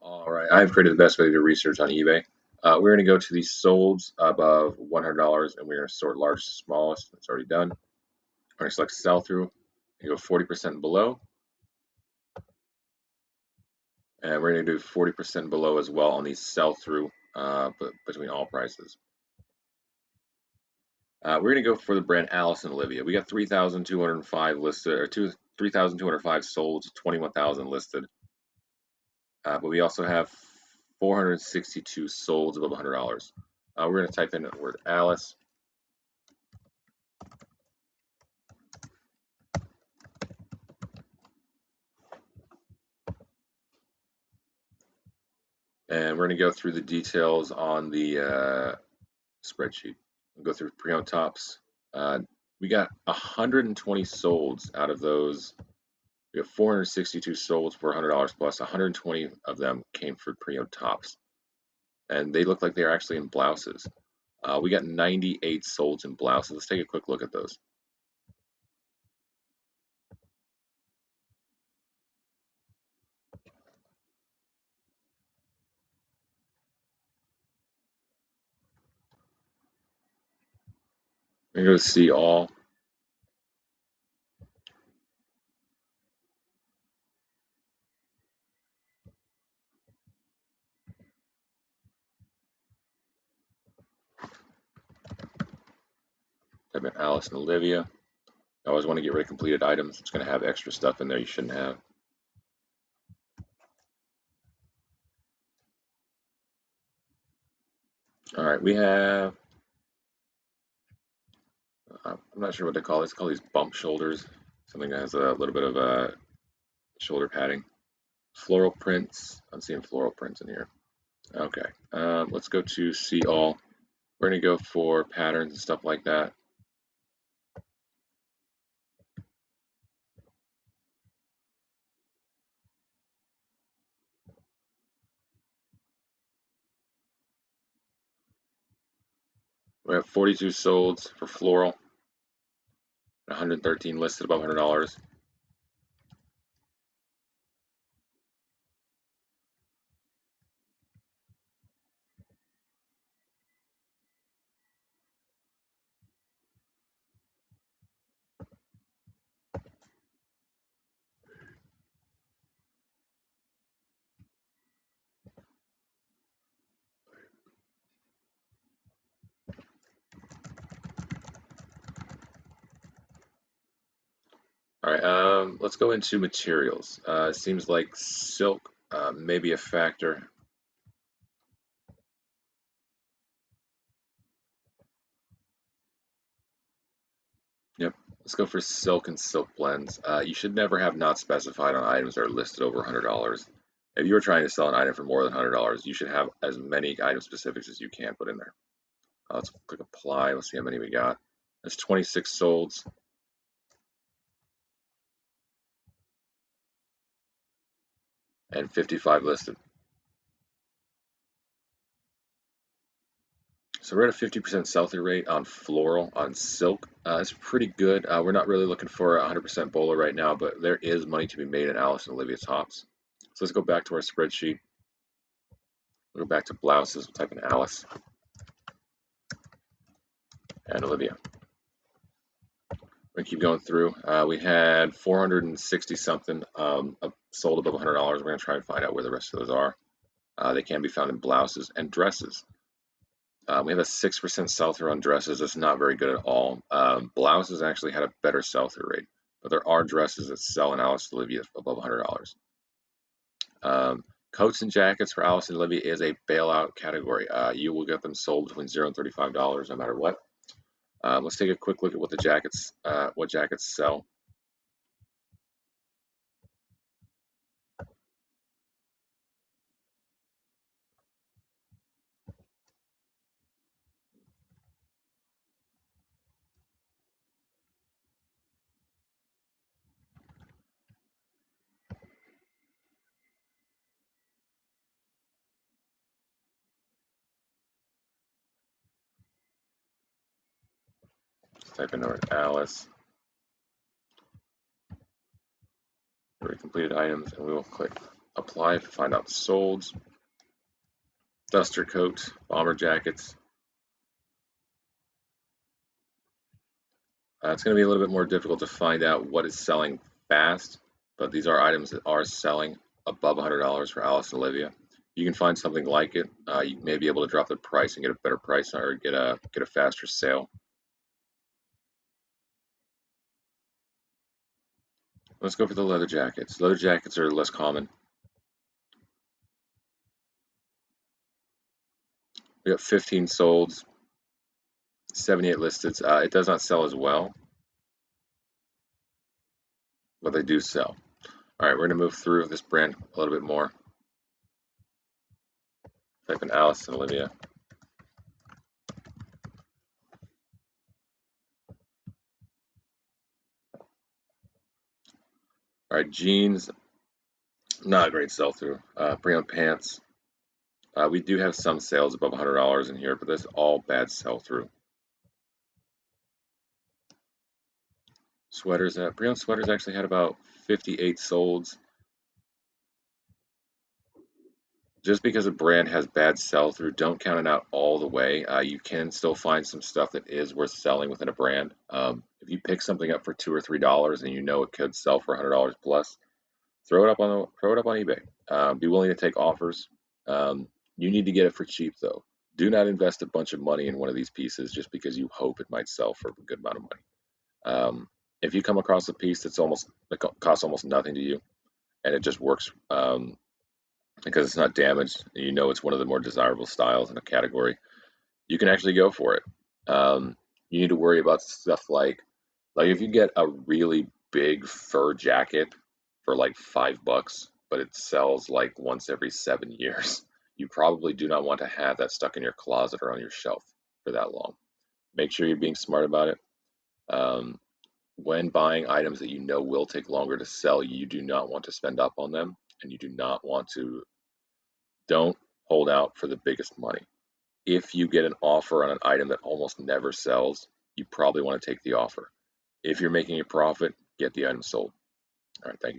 All right, I've created the best way to do research on eBay. We're going to go to the solds above $100, and we're going to sort largest to smallest. That's already done. We're going to select sell through and go 40% below, and we're going to do 40% below as well on the sell through, but between all prices. We're going to go for the brand Alice and Olivia. We got 3,205 listed, or 3,205 sold, 21,000 listed. But we also have 462 solds above $100. We're going to type in the word Alice. And we're going to go through the details on the spreadsheet. We'll go through pre-owned tops. We got 120 solds out of those. We have 462 solds for $100 plus. 120 of them came for pre-owned tops. And they look like they're actually in blouses. We got 98 solds in blouses. Let's take a quick look at those. We're going to go to see all. Type in Alice and Olivia. I always want to get rid of completed items. It's going to have extra stuff in there you shouldn't have. All right, we have, I'm not sure what they call this. Call these bump shoulders. Something that has a little bit of shoulder padding. Floral prints. I'm seeing floral prints in here. Okay, let's go to see all. We're going to go for patterns and stuff like that. We have 42 solds for floral, 113 listed above $100. All right, let's go into materials. It seems like silk may be a factor. Yep, let's go for silk and silk blends. You should never have not specified on items that are listed over $100. If you're trying to sell an item for more than $100, you should have as many item specifics as you can put in there. Let's click apply. Let's see how many we got. That's 26 solds. And 55 listed. So we're at a 50% sell-through rate on floral, on silk. It's pretty good. We're not really looking for 100% bolo right now, but there is money to be made in Alice and Olivia tops. So let's go back to our spreadsheet. We'll go back to blouses. We'll type in Alice and Olivia. We're going to keep going through. We had 460 something sold above $100. We're going to try and find out where the rest of those are. They can be found in blouses and dresses. We have a 6% sell-through on dresses. It's not very good at all. Blouses actually had a better sell-through rate, but there are dresses that sell in Alice and Olivia above $100. Coats and jackets for Alice and Olivia is a bailout category. You will get them sold between $0 and $35 no matter what. Let's take a quick look at what what jackets sell. Let's type in the word Alice. Already completed items, and we will click apply to find out the solds. Duster coat, bomber jackets. It's going to be a little bit more difficult to find out what is selling fast, but these are items that are selling above $100 for Alice and Olivia. You can find something like it. You may be able to drop the price and get a better price or get a faster sale. Let's go for the leather jackets. Leather jackets are less common. We got 15 solds, 78 listed. It does not sell as well, but they do sell. All right, we're going to move through this brand a little bit more. Type in Alice and Olivia. All right, jeans, not a great sell-through. Pre-owned pants, we do have some sales above $100 in here, but that's all bad sell-through. Sweaters, pre-owned sweaters actually had about 58 solds. Just because a brand has bad sell-through, don't count it out all the way. You can still find some stuff that is worth selling within a brand. If you pick something up for $2 or $3 and you know it could sell for $100 plus, throw it up on eBay. Be willing to take offers. You need to get it for cheap though. Do not invest a bunch of money in one of these pieces just because you hope it might sell for a good amount of money. If you come across a piece that costs almost nothing to you, and it just works because it's not damaged, you know it's one of the more desirable styles in a category, you can actually go for it. You need to worry about stuff like if you get a really big fur jacket for like $5, but it sells like once every 7 years, you probably do not want to have that stuck in your closet or on your shelf for that long. Make sure you're being smart about it. When buying items that you know will take longer to sell, you do not want to spend up on them, and you do not want to. Don't hold out for the biggest money. If you get an offer on an item that almost never sells, you probably want to take the offer. If you're making a profit, get the item sold. All right, thank you.